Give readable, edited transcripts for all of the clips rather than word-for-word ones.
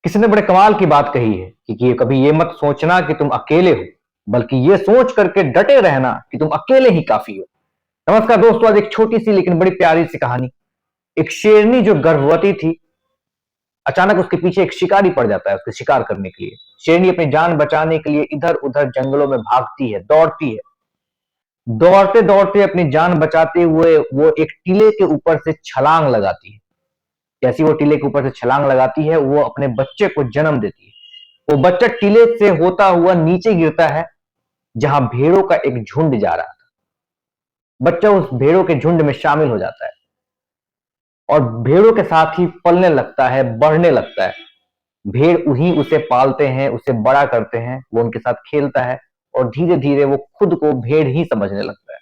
किसी ने बड़े कमाल की बात कही है कि कभी ये मत सोचना कि तुम अकेले हो, बल्कि ये सोच करके डटे रहना कि तुम अकेले ही काफी हो। नमस्कार दोस्तों, आज एक छोटी सी लेकिन बड़ी प्यारी सी कहानी। एक शेरनी जो गर्भवती थी, अचानक उसके पीछे एक शिकारी पड़ जाता है उसके शिकार करने के लिए। शेरनी अपनी जान बचाने के लिए इधर उधर जंगलों में भागती है, दौड़ती है। दौड़ते दौड़ते अपनी जान बचाते हुए वो एक टीले के ऊपर से छलांग लगाती है। जैसी वो टीले के ऊपर से छलांग लगाती है, वो अपने बच्चे को जन्म देती है। वो बच्चा टीले से होता हुआ नीचे गिरता है, जहां भेड़ों का एक झुंड जा रहा था। बच्चा उस भेड़ों के झुंड में शामिल हो जाता है और भेड़ों के साथ ही पलने लगता है, बढ़ने लगता है। भेड़ उन्हीं उसे पालते हैं, उसे बड़ा करते हैं, वो उनके साथ खेलता है और धीरे धीरे वो खुद को भेड़ ही समझने लगता है।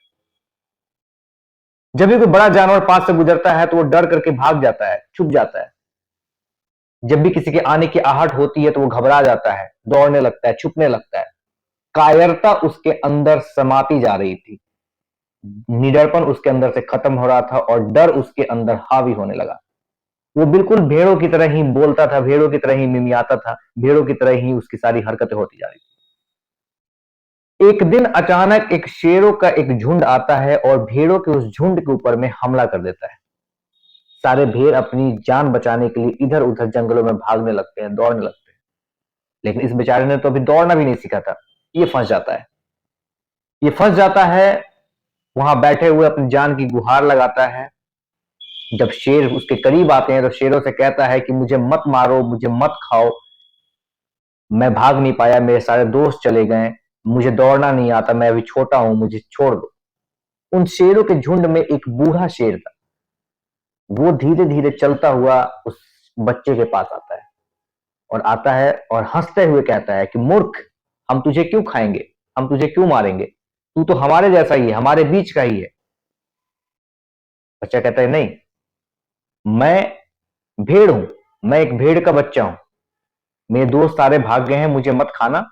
जब भी कोई बड़ा जानवर पास से गुजरता है तो वो डर करके भाग जाता है, छुप जाता है। जब भी किसी के आने की आहट होती है तो वो घबरा जाता है, दौड़ने लगता है, छुपने लगता है। कायरता उसके अंदर समाती जा रही थी, निडरपन उसके अंदर से खत्म हो रहा था और डर उसके अंदर हावी होने लगा। वो बिल्कुल भेड़ों की तरह ही बोलता था, भेड़ों की तरह ही मिमियाता था, भेड़ों की तरह ही उसकी सारी हरकतें होती जा रही थी। एक दिन अचानक एक शेरों का एक झुंड आता है और भेड़ों के उस झुंड के ऊपर में हमला कर देता है। सारे भेड़ अपनी जान बचाने के लिए इधर उधर जंगलों में भागने लगते हैं, दौड़ने लगते हैं। लेकिन इस बेचारे ने तो अभी दौड़ना भी नहीं सीखा था। ये फंस जाता है, ये फंस जाता है। वहां बैठे हुए अपनी जान की गुहार लगाता है। जब शेर उसके करीब आते हैं तो शेरों से कहता है कि मुझे मत मारो, मुझे मत खाओ, मैं भाग नहीं पाया, मेरे सारे दोस्त चले गए, मुझे दौड़ना नहीं आता, मैं अभी छोटा हूं, मुझे छोड़ दो। उन शेरों के झुंड में एक बूढ़ा शेर था। वो धीरे धीरे चलता हुआ उस बच्चे के पास आता है और आता है और हंसते हुए कहता है कि मूर्ख, हम तुझे क्यों खाएंगे, हम तुझे क्यों मारेंगे, तू तो हमारे जैसा ही है, हमारे बीच का ही है। बच्चा कहता है नहीं, मैं भेड़ हूं, मैं एक भेड़ का बच्चा हूं, मेरे दोस्त सारे भाग गए हैं, मुझे मत खाना,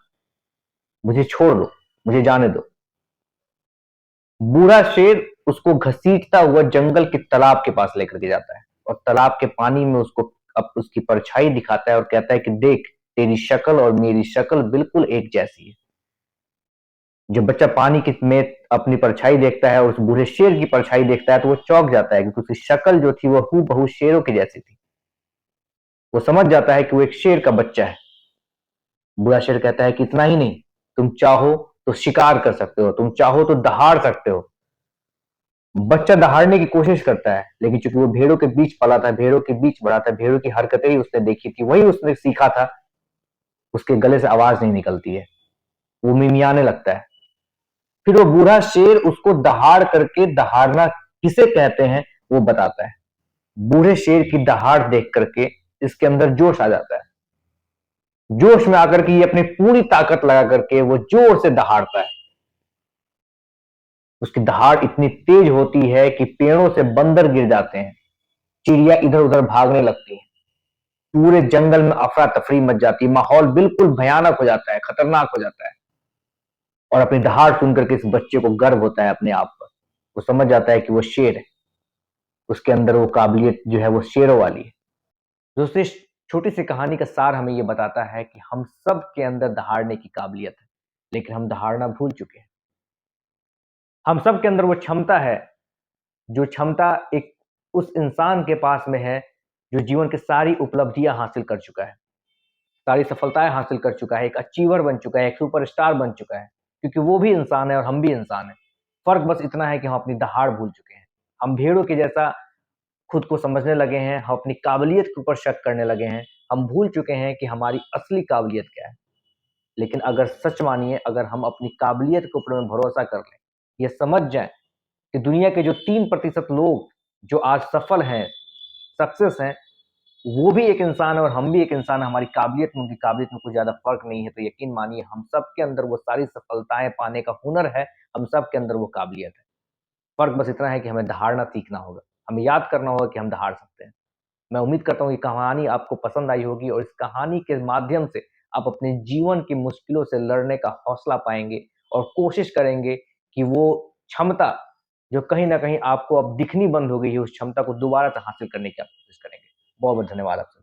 मुझे छोड़ दो, मुझे जाने दो। बूढ़ा शेर उसको घसीटता हुआ जंगल के तालाब के पास लेकर के जाता है और तालाब के पानी में उसको अब उसकी परछाई दिखाता है और कहता है कि देख, तेरी शक्ल और मेरी शक्ल बिल्कुल एक जैसी है। जब बच्चा पानी की में अपनी परछाई देखता है और उस बूढ़े शेर की परछाई देखता है तो वो चौंक जाता है, क्योंकि उसकी शक्ल जो थी वो हूबहू शेरों की जैसी थी। वो समझ जाता है कि वो एक शेर का बच्चा है। बूढ़ा शेर कहता है कि इतना ही नहीं, तुम चाहो तो शिकार कर सकते हो, तुम चाहो तो दहाड़ सकते हो। बच्चा दहाड़ने की कोशिश करता है, लेकिन चूंकि वो भेड़ों के बीच पला था, भेड़ों के बीच बड़ा था, भेड़ों की हरकतें ही उसने देखी थी, वही उसने सीखा था, उसके गले से आवाज नहीं निकलती है, वो मिमियाने लगता है। फिर वो बूढ़ा शेर उसको दहाड़ करके, दहाड़ना किसे कहते हैं वो बताता है। बूढ़े शेर की दहाड़ देख करके इसके अंदर जोश आ जाता है। जोश में आकर के ये अपनी पूरी ताकत लगा करके वो जोर से दहाड़ता है। उसकी दहाड़ इतनी तेज होती है कि पेड़ों से बंदर गिर जाते हैं, चिड़िया इधर उधर भागने लगती हैं, पूरे जंगल में अफरा तफरी मच जाती है, माहौल बिल्कुल भयानक हो जाता है, खतरनाक हो जाता है। और अपनी दहाड़ सुन करके इस बच्चे को गर्व होता है अपने आप पर। वो समझ जाता है कि वो शेर है, उसके अंदर वो काबिलियत जो है वो शेरों वाली है। दोस्तों, इस छोटी सी कहानी का सार हमें ये बताता है कि हम सब के अंदर दहाड़ने की काबिलियत है, लेकिन हम दहाड़ना भूल चुके हैं। हम सब के अंदर वो क्षमता है, जो क्षमता एक उस इंसान के पास में है जो जीवन की सारी उपलब्धियां हासिल कर चुका है, सारी सफलताएं हासिल कर चुका है, एक अचीवर बन चुका है, एक सुपरस्टार बन चुका है। क्योंकि वो भी इंसान है और हम भी इंसान हैं। फर्क बस इतना है कि हम अपनी दहाड़ भूल चुके हैं। हम भेड़ों के जैसा खुद को समझने लगे हैं, हम अपनी काबिलियत के ऊपर शक करने लगे हैं। हम भूल चुके हैं कि हमारी असली काबिलियत क्या है। लेकिन अगर सच मानिए, अगर हम अपनी काबिलियत के ऊपर में भरोसा कर लें, ये समझ जाएं कि दुनिया के जो 3% लोग जो आज सफल हैं, सक्सेस हैं, वो भी एक इंसान है और हम भी एक इंसान है। हमारी काबिलियत में उनकी काबिलियत में कुछ ज्यादा फर्क नहीं है। तो यकीन मानिए, हम सब के अंदर वो सारी सफलताएं पाने का हुनर है, हम सब के अंदर वो काबिलियत है। फर्क बस इतना है कि हमें दहाड़ना सीखना होगा, हमें याद करना होगा कि हम दहाड़ सकते हैं। मैं उम्मीद करता हूँ ये कहानी आपको पसंद आई होगी और इस कहानी के माध्यम से आप अपने जीवन की मुश्किलों से लड़ने का हौसला पाएंगे और कोशिश करेंगे कि वो क्षमता जो कहीं ना कहीं आपको अब दिखनी बंद हो गई है, उस क्षमता को दोबारा से हासिल करने की आप कोशिश करेंगे। बहुत बहुत धन्यवाद आपका।